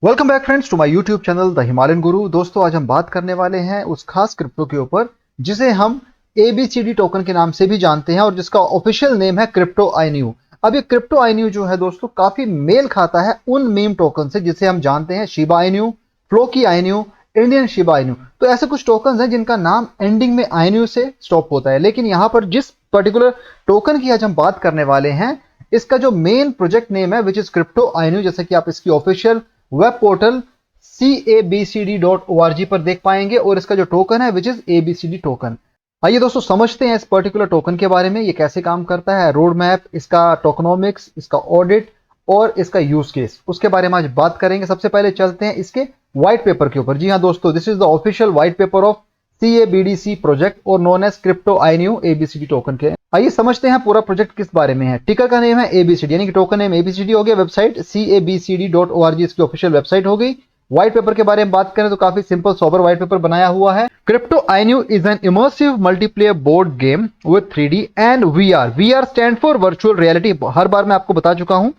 Welcome back friends to my YouTube channel the Himalayan guru. दोस्तों आज हम बात करने वाले हैं उस खास क्रिप्टो के ऊपर जिसे हम ABCD टोकन के नाम से भी जानते हैं और जिसका ऑफिशियल नेम है क्रिप्टो आईन्यू। अब ये क्रिप्टो आईन्यू जो है दोस्तों काफी मेल खाता है उन मीम टोकन से जिसे हम जानते हैं शिबा आईन्यू, फ्लोकी आईन्यू, इंडियन शिबा आईन्यू। तो ऐसे कुछ टोकन हैं जिनका नाम एंडिंग में आईन्यू से स्टॉप होता है, लेकिन यहाँ पर जिस पर्टिकुलर टोकन की आज हम बात करने वाले हैं इसका जो मेन प्रोजेक्ट नेम है विच इज क्रिप्टो आईन्यू, जैसे कि आप इसकी ऑफिशियल वेब पोर्टल cabcd.org पर देख पाएंगे और इसका जो टोकन है विच इज ABCD टोकन। आइए दोस्तों समझते हैं इस पर्टिकुलर टोकन के बारे में, ये कैसे काम करता है, रोड मैप, इसका टोकनोमिक्स, इसका ऑडिट और इसका यूज केस, उसके बारे में आज बात करेंगे। सबसे पहले चलते हैं इसके व्हाइट पेपर के ऊपर। जी हाँ दोस्तों, this is the official white paper of CABDC project और known as crypto Inu ABCD token के। आइए समझते हैं पूरा प्रोजेक्ट किस बारे में है। टिकर का नेम है ABCD, यानी कि टोकन नेम ABCD हो गया। वेबसाइट cabcd.org इसकी ऑफिशियल वेबसाइट हो गई। व्हाइट पेपर के बारे में बात करें तो काफी सिंपल सोबर व्हाइट पेपर बनाया हुआ है। Crypto Inu is an immersive multiplayer board game with 3D and VR। VR stand for virtual reality, हर बार मैं आपको बता चुका हूं।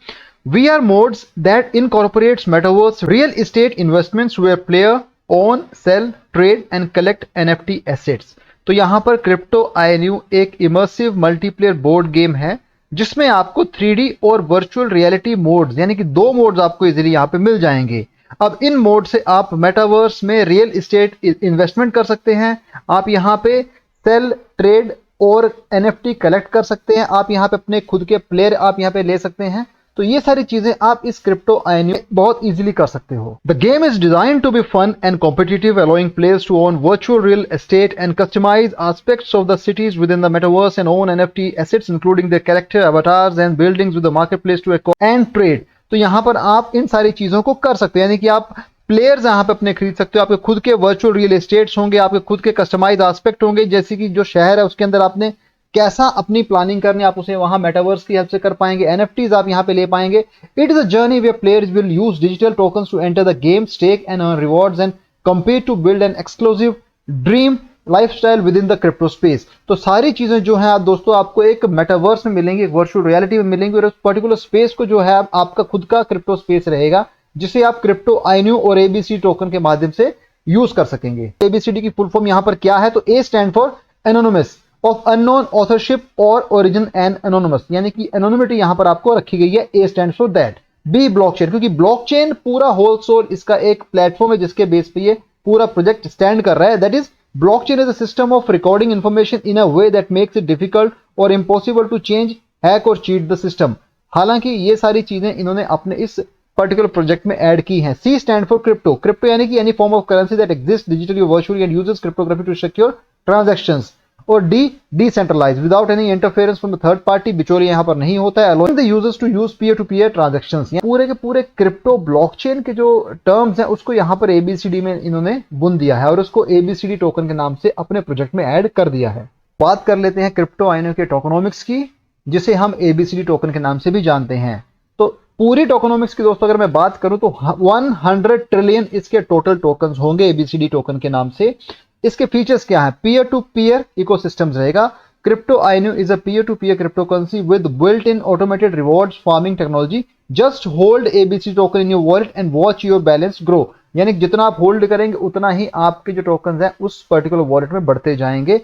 VR modes that incorporates metaverse real estate investments where player own, sell, trade and collect NFT assets। तो यहां पर क्रिप्टो आईन्यू एक इमर्सिव मल्टीप्लेयर बोर्ड गेम है जिसमें आपको 3D और वर्चुअल रियलिटी मोड्स, यानी कि दो मोड्स आपको इजीली यहां पे मिल जाएंगे। अब इन मोड से आप मेटावर्स में रियल एस्टेट इन्वेस्टमेंट कर सकते हैं, आप यहां पे सेल, ट्रेड और NFT कलेक्ट कर सकते हैं, आप यहां पे अपने खुद के प्लेयर आप यहां पे ले सकते हैं। तो ये सारी चीजें आप इस क्रिप्टो आईन्यू बहुत इजीली कर सकते हो। The game is design to be fun and competitive, allowing players to own virtual real estate and customise aspects of the cities within the metaverse and own NFT assets including the character, avatars and buildings with the marketplace to acquire and trade. तो यहाँ पर आप इन सारी चीजों को कर सकते हैं, यानी कि आप प्लेयर्स यहाँ पे अपने खरीद सकते हो, आपके खुद के वर्चुअल रियल एस्टेट्स होंगे, आपके खुद के कस्टमाइज एस्पेक्ट होंगे, जैसे कि जो शहर है उसके अंदर आपने कैसा अपनी प्लानिंग करनी, आप उसे वहां मेटावर्स की हेल्प से कर पाएंगे। NFTs आप यहां पे ले पाएंगे। It is a journey where players will use digital tokens to enter the game, stake and earn rewards and compete to build an exclusive dream lifestyle within the crypto space. तो सारी चीजें जो है आप दोस्तों आपको एक metaverse में मिलेंगी, एक वर्चुअल रियलिटी में मिलेंगी और उस पर्टिकुलर स्पेस को जो है आपका खुद का क्रिप्टो स्पेस रहेगा जिसे आप क्रिप्टो आईन्यू और ABCD टोकन के माध्यम से यूज कर सकेंगे। ABCD की फुल फॉर्म यहां पर क्या है, तो A stand for anonymous, of unknown authorship और ओरिजिन एंड एनोनिमस, यानी कि एनोनिमिटी यहां पर आपको रखी गई है। A stand for that. B blockchain, क्योंकि ब्लॉकचेन पूरा होल सोल इसका एक प्लेटफॉर्म है जिसके बेस पे ये पूरा प्रोजेक्ट स्टैंड कर रहा है। That is blockchain is a system of recording information in a way that makes it difficult और इम्पॉसिबल टू चेंज, हैक और चीट द सिस्टम। हालांकि ये सारी चीजें इन्होंने अपने इस पर्टिकुलर प्रोजेक्ट में ऐड की हैं। C stand for crypto, crypto यानी कि any form of currency that exist digitally virtually and uses cryptography to secure transactions. और D decentralise without any interference from the third party, बिचौलिया यहां पर नहीं होता है। Allowing the users to use peer to peer transactions. पूरे के पूरे क्रिप्टो ब्लॉकचेन के जो टर्म्स हैं उसको यहां पर ABCD में इन्होंने बुन दिया है और उसको ABCD टोकन के नाम से अपने प्रोजेक्ट में ऐड कर दिया है। बात कर लेते हैं क्रिप्टो आईन्यू के टोकनोमिक्स की, जिसे हम ABCD टोकन के नाम से भी जानते हैं। तो पूरी टोकनोमिक्स की दोस्तों अगर मैं बात करूं तो 100 ट्रिलियन इसके टोटल टोकन होंगे ABCD टोकन के नाम से। इसके फीचर्स क्या है, पीयर टू पीयर इकोसिस्टम्स रहेगा। Crypto Inu is a peer to peer crypto currency with built in automated rewards farming technology. Just hold ABCD token in your wallet and watch your balance grow, यानी जितना आप hold करेंगे उतना ही आपके जो token है उस पर्टिकुलर वॉलेट में बढ़ते जाएंगे।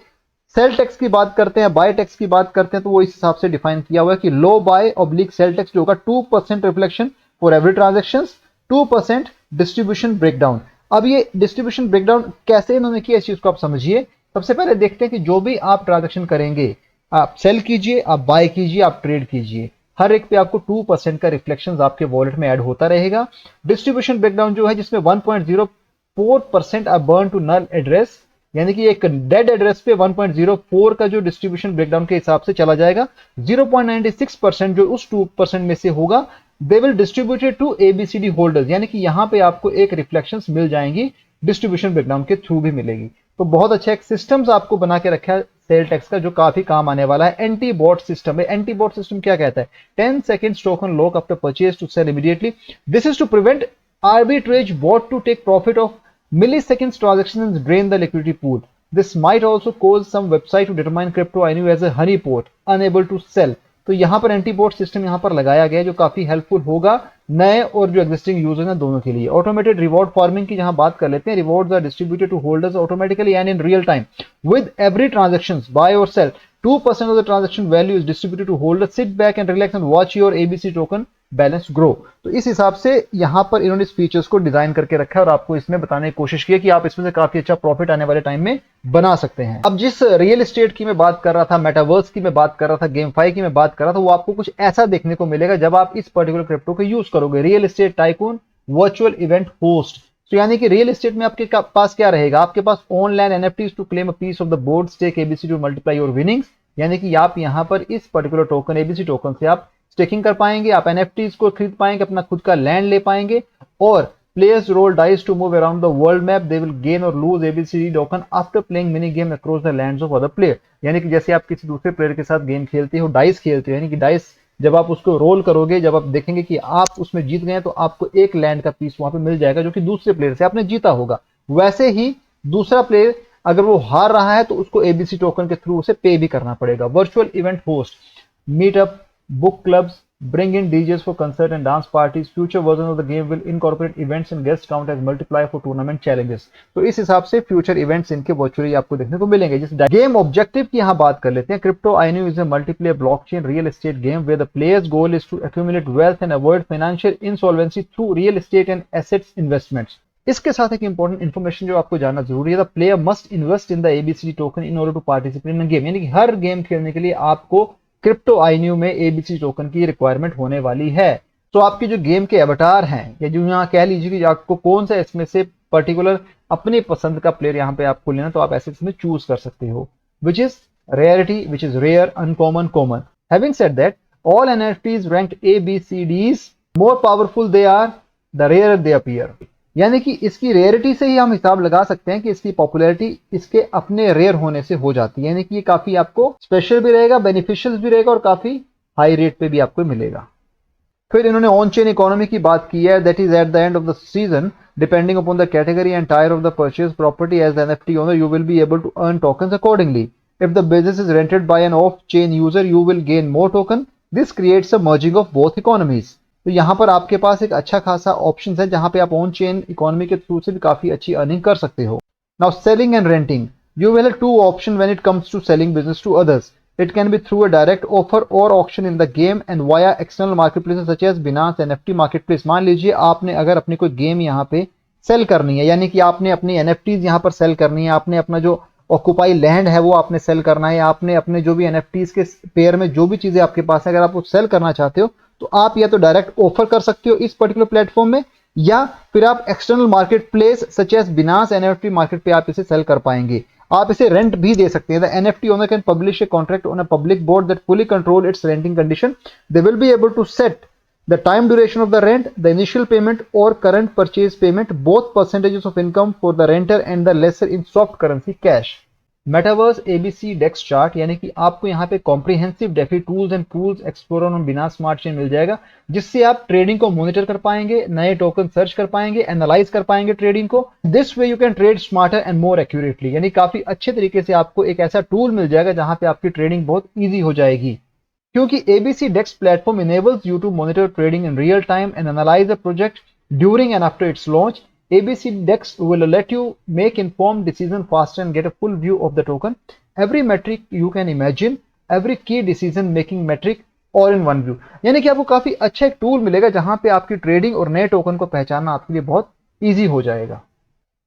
सेल टैक्स की बात करते हैं, बाय टैक्स की बात करते हैं तो वो इस हिसाब से डिफाइन किया हुआ है कि लो बाय ऑब्लिक सेल टैक्स जो होगा 2% reflection for every transaction, 2% distribution breakdown. अब ये डिस्ट्रीब्यूशन ब्रेकडाउन कैसे इन्होंने किया इस चीज को आप समझिए। सबसे पहले देखते हैं कि जो भी आप ट्रांजेक्शन करेंगे, आप सेल कीजिए, आप बाय कीजिए, आप ट्रेड कीजिए, हर एक पे आपको 2% का रिफ्लेक्शन आपके वॉलेट में ऐड होता रहेगा। डिस्ट्रीब्यूशन ब्रेकडाउन जो है जिसमें 1.04% are burn to null address, यानी कि एक डेड एड्रेस पे 1.04 का जो डिस्ट्रीब्यूशन ब्रेकडाउन के हिसाब से चला जाएगा। 0.96% जो उस 2% में से होगा they will distributed to ABCD holders, यानी कि यहां पे आपको एक रिफ्लेक्शंस मिल जाएंगी, डिस्ट्रीब्यूशन ब्रेकडाउन के थ्रू भी मिलेगी। तो बहुत अच्छा एक सिस्टम्स आपको बना के रखा है सेल टैक्स का जो काफी काम आने वाला है। एंटी बॉट सिस्टम है। एंटी बॉट सिस्टम क्या कहता है, 10 seconds token lock after purchase to sell immediately. This is to prevent arbitrage bot to take profit of milliseconds transactions and drain the liquidity pool. This might also cause some website to determine crypto INU as a honeypot, unable to sell. तो यहाँ पर anti boat system यहाँ पर लगाया गया है जो काफी हेल्पफुल होगा नए और जो एग्जिस्टिंग यूजर्स हैं दोनों के लिए। ऑटोमेटेड रिवॉर्ड फार्मिंग की जहां बात कर लेते हैं, rewards are distributed to holders automatically and in real time with every transaction buy और sell 2% of the transaction value is distributed to holders. Sit back and relax and watch your ABC token balance grow. तो इस हिसाब से यहां पर इन्होंने इस features को डिजाइन करके रखा है और आपको इसमें बताने की कोशिश की है कि आप इसमें से काफी अच्छा प्रॉफिट आने वाले टाइम में बना सकते हैं। अब जिस रियल एस्टेट की मैं बात कर रहा था, मेटावर्स की मैं बात कर रहा था, गेमफाई की मैं बात कर रहा था, वो आपको कुछ ऐसा देखने को मिलेगा जब आप इस पर्टिकुलर क्रिप्टो को यूज करोगे। Real estate tycoon virtual event host. तो यानी कि रियल एस्टेट में आपके पास क्या रहेगा, आपके पास online NFTs to claim a piece of the board stake ABC to multiply your winnings. यानी कि आप यहां पर इस पर्टिकुलर टोकन एबीसी टोकन से आप स्टेकिंग कर पाएंगे, आप एनएफटीज को खरीद पाएंगे, अपना खुद का लैंड ले पाएंगे और players roll dice to move around the world map. They will gain और lose ABC token after playing mini game across the lands of other player. यानी कि जैसे आप किसी दूसरे प्लेयर के साथ गेम खेलते हो, डाइस खेलते हो, यानी कि डाइस जब आप उसको रोल करोगे, जब आप देखेंगे कि आप उसमें जीत गए तो आपको एक लैंड का पीस वहां पे मिल जाएगा जो कि दूसरे प्लेयर से आपने जीता होगा। वैसे ही दूसरा प्लेयर अगर वो हार रहा है तो उसको एबीसी टोकन के थ्रू उसे पे भी करना पड़ेगा। Virtual event host, meetup, book clubs, bring in DJs for concert and dance parties. Future version of the game will incorporate events and guest count as multiplier for tournament challenges. तो इस हिसाब से future events इनके virtually आपको देखने को मिलेंगे। जिस गेम ऑब्जेक्टिव की यहाँ बात कर लेते हैं, crypto Inu is a multiplayer blockchain real estate game where the player's goal is to accumulate wealth and avoid financial insolvency through real estate and assets investments. इसके साथ एक इंपॉर्टेंट इन्फॉर्मेशन जो आपको जानना जरूरी है, the player must invest in the ABC token in order to participate in game. यानी कि हर गेम खेलने के लिए आपको क्रिप्टो आईन्यू में एबीसी टोकन की रिक्वायरमेंट होने वाली है। तो आपके जो गेम के अवतार हैं या जो यहाँ कह लीजिए कि आपको कौन सा इसमें से पर्टिकुलर अपने पसंद का प्लेयर यहाँ पे आपको लेना, तो आप ऐसे इसमें चूज कर सकते हो। Which is rarity, which is rare, uncommon, common. Having said that, all NFTs ranked ABCDs more powerful they are the rare they appear. यानी कि इसकी रेयरिटी से ही हम हिसाब लगा सकते हैं कि इसकी पॉपुलैरिटी इसके अपने रेयर होने से हो जाती है। यानी कि ये काफी आपको स्पेशल भी रहेगा, बेनिफिशियल भी रहेगा और काफी हाई रेट पे भी आपको मिलेगा। फिर इन्होंने ऑन चेन इकोनॉमी की बात की है, that is at the end of the season depending upon the category and tier of the purchase property as NFT owner you will be able to earn tokens accordingly. If the business is rented by an off chain user you will gain more token. This creates a merging of both economies. तो यहाँ पर आपके पास एक अच्छा खासा option है जहां पे आप ऑन चेन इकोनॉमी के थ्रू से भी काफी अच्छी अर्निंग कर सकते हो। Now selling and renting, you will have two option when it comes to selling business to others. It can be through a direct offer और auction in the game and via external marketplaces such as Binance, NFT marketplace. मान लीजिए आपने अगर अपनी कोई game यहाँ पे cell करनी है, यानी कि आपने अपनी एनएफटीज यहाँ पर सेल करनी है, आपने अपना जो ऑक्यूपाई लैंड है वो आपने सेल करना है, आपने अपने जो भी एनएफटीज के पेयर में जो भी चीजें आपके पास है अगर आप वो सेल करना चाहते हो तो आप या तो डायरेक्ट ऑफर कर सकते हो इस पर्टिकुलर प्लेटफॉर्म में, या फिर आप external market place such as Binance NFT market पे आप इसे सेल कर पाएंगे। आप इसे रेंट भी दे सकते हैं। The NFT owner can publish a contract on a public board that fully control its renting condition. They will be able to set the time duration of the rent, the initial payment और current purchase payment, both percentages of income for the renter and the lessor in soft currency cash. Metaverse ABC dex chart, यानी कि आपको यहाँ पे comprehensive DeFi tools and pools explorer on बिना smart chain मिल जाएगा, जिससे आप ट्रेडिंग को मॉनिटर कर पाएंगे, नए टोकन सर्च कर पाएंगे, एनालाइज कर पाएंगे ट्रेडिंग को। This way you can trade smarter and more accurately. यानी काफी अच्छे तरीके से आपको एक ऐसा टूल मिल जाएगा जहां पे आपकी ट्रेडिंग बहुत ईजी हो जाएगी, क्योंकि ABC DEX platform enables you to monitor trading in real time and analyze a project during and after its launch. ABC DEX will let you make informed decision faster and get a full view of the token. Every metric you can imagine, every key decision making metric all in one view. यानी कि आपको काफी अच्छा एक tool मिलेगा जहां पे आपकी ट्रेडिंग और नए टोकन को पहचानना आपके लिए बहुत इजी हो जाएगा।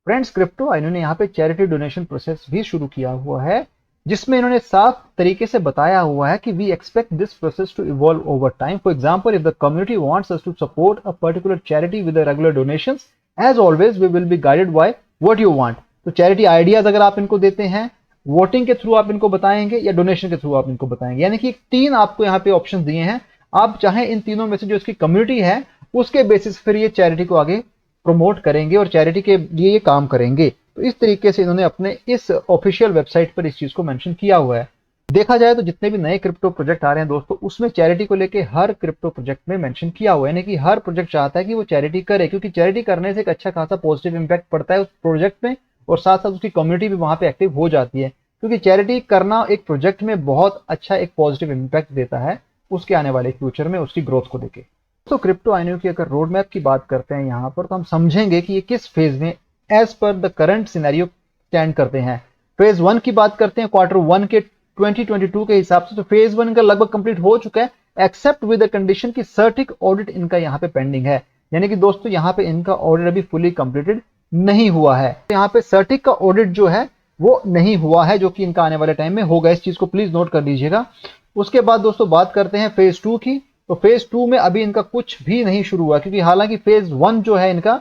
फ्रेंड्स, क्रिप्टो आईन्यू ने यहाँ पे चैरिटी डोनेशन प्रोसेस भी शुरू किया हुआ है, जिसमें इन्होंने साफ तरीके से बताया हुआ है कि we expect this process to evolve over time. For example, if the community wants us to support a particular charity with regular donations, as always we will be guided by what you want. तो charity ideas अगर आप इनको देते हैं, voting के through आप इनको बताएंगे या डोनेशन के थ्रू आप इनको बताएंगे, यानी कि तीन आपको यहाँ पे ऑप्शन दिए हैं। आप चाहें इन तीनों में से जो इसकी कम्युनिटी है उसके बेसिस फिर ये चैरिटी को आगे प्रमोट करेंगे और चैरिटी के लिए ये काम करेंगे। तो इस तरीके से इन्होंने अपने इस ऑफिशियल वेबसाइट पर इस चीज को मेंशन किया हुआ है। देखा जाए तो जितने भी नए क्रिप्टो प्रोजेक्ट आ रहे हैं दोस्तों, उसमें चैरिटी को लेके हर क्रिप्टो प्रोजेक्ट में मेंशन किया हुआ है, यानी कि हर प्रोजेक्ट चाहता है कि वो चैरिटी करे, क्योंकि चैरिटी करने से एक अच्छा खासा पॉजिटिव इंपैक्ट पड़ता है उस प्रोजेक्ट में और साथ साथ उसकी कम्युनिटी भी वहां पे एक्टिव हो जाती है, क्योंकि चैरिटी करना एक प्रोजेक्ट में बहुत अच्छा एक पॉजिटिव इंपैक्ट देता है। उसके आने वाले फ्यूचर में उसकी ग्रोथ को देखे। तो क्रिप्टो आईओ की अगर रोड मैप की बात करते हैं यहाँ पर, तो हम समझेंगे कि ये किस फेज में as per the current scenario stand करते हैं। फेज 1 की बात करते हैं Q1 के 2022 के हिसाब से, तो फेज 1 इनका लगभग कंप्लीट हो चुका है, एक्सेप्ट विद द कंडीशन की सर्टिक ऑडिट इनका यहाँ पे पेंडिंग है। यानी कि दोस्तों यहाँ पे इनका ऑडिट अभी फुली कंप्लीटेड नहीं हुआ है। यहाँ पे सर्टिक का ऑडिट जो है वो नहीं हुआ है, जो कि इनका आने वाले टाइम में होगा। इस चीज को प्लीज नोट कर लीजिएगा। उसके बाद दोस्तों बात करते हैं फेज 2 की। तो फेज 2 में अभी इनका कुछ भी नहीं शुरू हुआ, क्योंकि हालांकि फेज 1 जो है इनका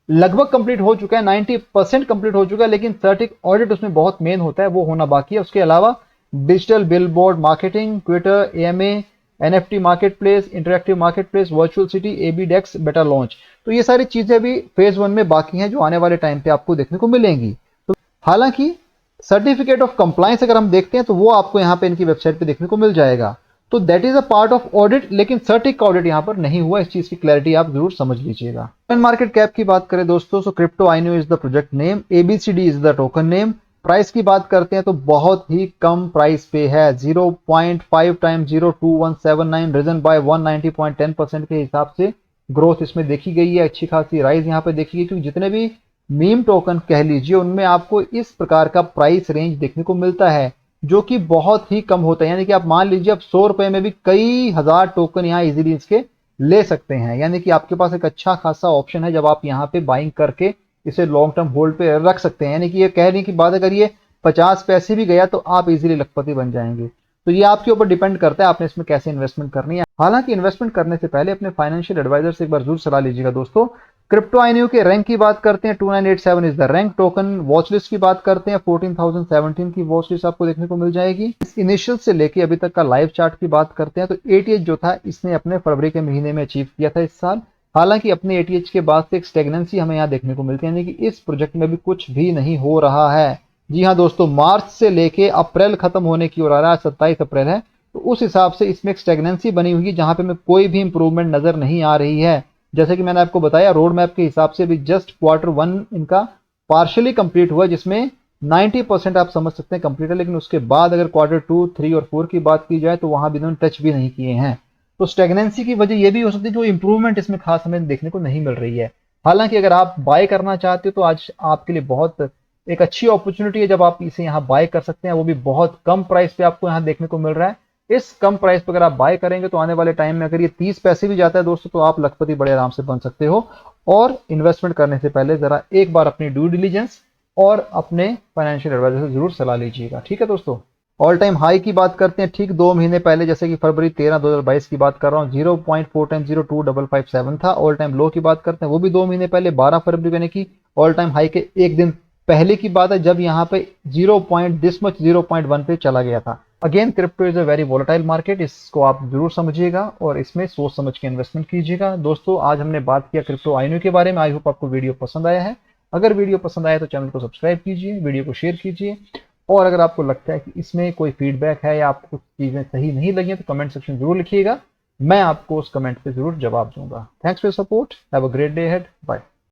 लगभग कंप्लीट हो चुका है, 90% कंप्लीट हो चुका है, लेकिन सर्टिक ऑडिट उसमें बहुत मेन होता है, वो होना बाकी है। उसके अलावा digital billboard marketing, Twitter, AMA, NFT marketplace, interactive marketplace, virtual city, AB dex, beta launch, तो ये सारी चीजें भी फेज 1 में बाकी हैं, जो आने वाले टाइम पे आपको देखने को मिलेंगी। तो हालांकि सर्टिफिकेट ऑफ कंप्लायंस अगर हम देखते हैं तो वो आपको यहाँ पे इनकी वेबसाइट पे देखने को मिल जाएगा। तो that is a part of audit, लेकिन सर्टिक का ऑडिट यहाँ पर नहीं हुआ। इस चीज की क्लैरिटी आप जरूर समझ लीजिएगा। मार्केट कैप की बात करें दोस्तों, so crypto IO is the project name, ABCD is the token name. Price की बात करते हैं तो बहुत ही कम प्राइस पे है, 0.5 टाइम 02179, रिजन बाय 190.10% के हिसाब से ग्रोथ इसमें देखी गई है। अच्छी खासी राइज यहाँ पे देखी गई, क्योंकि जितने भी मीम टोकन कह लीजिए उनमें आपको इस प्रकार का प्राइस रेंज देखने को मिलता है, जो कि बहुत ही कम होता है। यानी कि आप मान लीजिए आप 100 रुपए में भी कई हजार टोकन यहाँ इजीली इसके ले सकते हैं। यानी कि आपके पास एक अच्छा खासा ऑप्शन है, जब आप यहाँ पे बाइंग करके इसे लॉन्ग टर्म होल्ड पे रख सकते हैं। यानी कि ये कहने की बात, अगर ये 50 पैसे भी गया तो आप इजीली लखपति बन जाएंगे। तो ये आपके ऊपर डिपेंड करता है आपने इसमें कैसे इन्वेस्टमेंट करनी है। हालांकि इन्वेस्टमेंट करने से पहले अपने फाइनेंशियल एडवाइजर से एक बार जरूर सलाह लीजिएगा दोस्तों। क्रिप्टो आईओ के रैंक की बात करते हैं, 2987 is the rank token. Watch list की बात करते हैं, 14,017 की वॉच लिस्ट आपको देखने को मिल जाएगी। इस इनिशियल से लेके अभी तक का लाइव चार्ट की बात करते हैं, तो एटीएच जो था इसने अपने फरवरी के महीने में अचीव किया था इस साल। हालांकि अपने एटीएच के बाद से एक स्टेगनेंसी हमें यहाँ देखने को मिलती है, यानी कि इस प्रोजेक्ट में भी कुछ भी नहीं हो रहा है। जी हाँ दोस्तों, मार्च से लेके अप्रैल खत्म होने की ओर आ रहा है, 27 अप्रैल है, तो उस हिसाब से इसमें एक स्टेगनेंसी बनी हुई है, जहां पे हमें कोई भी इंप्रूवमेंट नजर नहीं आ रही है। जैसे कि मैंने आपको बताया, रोड मैप के हिसाब से भी जस्ट Q1 इनका पार्शियली कंप्लीट हुआ, जिसमें 90% आप समझ सकते हैं कंप्लीट है। लेकिन उसके बाद अगर Q2, 3 और 4 की बात की जाए तो वहां भी इन्होंने टच भी नहीं किए हैं। तो स्टेगनेंसी की वजह यह भी हो सकती है, जो इंप्रूवमेंट इसमें खास हमें देखने को नहीं मिल रही है। हालांकि अगर आप बाय करना चाहते हो तो आज आपके लिए बहुत एक अच्छी अपॉर्चुनिटी है, जब आप इसे यहाँ बाय कर सकते हैं, वो भी बहुत कम प्राइस पे आपको यहाँ देखने को मिल रहा है। इस कम प्राइस पर अगर आप बाय करेंगे तो आने वाले टाइम में अगर ये 30 पैसे भी जाता है दोस्तों, तो आप लखपति बड़े आराम से बन सकते हो। और इन्वेस्टमेंट करने से पहले जरा एक बार अपनी ड्यू डिलीजेंस और अपने फाइनेंशियल एडवाइजर से जरूर सलाह लीजिएगा। ठीक है दोस्तों। ऑल टाइम हाई की बात करते हैं, ठीक 2 महीने पहले, जैसे कि फरवरी 13, 2022 की बात कर रहा हूँ, 0.4 टाइम 02557 था। ऑल टाइम लो की बात करते हैं, वो भी 2 महीने पहले 12 फरवरी, यानी कि ऑल टाइम हाई के एक दिन पहले की बात है, जब यहाँ पे 0.1 पे चला गया था। Again crypto is a very volatile market, इसको आप जरूर समझिएगा और इसमें सोच समझ के इन्वेस्टमेंट कीजिएगा। दोस्तों आज हमने बात किया क्रिप्टो आईओ के बारे में। आई होप आपको वीडियो पसंद आया है। अगर वीडियो पसंद आया तो चैनल को सब्सक्राइब कीजिए, वीडियो को शेयर कीजिए, और अगर आपको लगता है कि इसमें कोई फीडबैक है या आपको कुछ चीजें सही नहीं लगी तो कमेंट सेक्शन जरूर लिखिएगा, मैं आपको उस कमेंट पे जरूर जवाब दूंगा। Thanks for support, have a great day ahead, bye.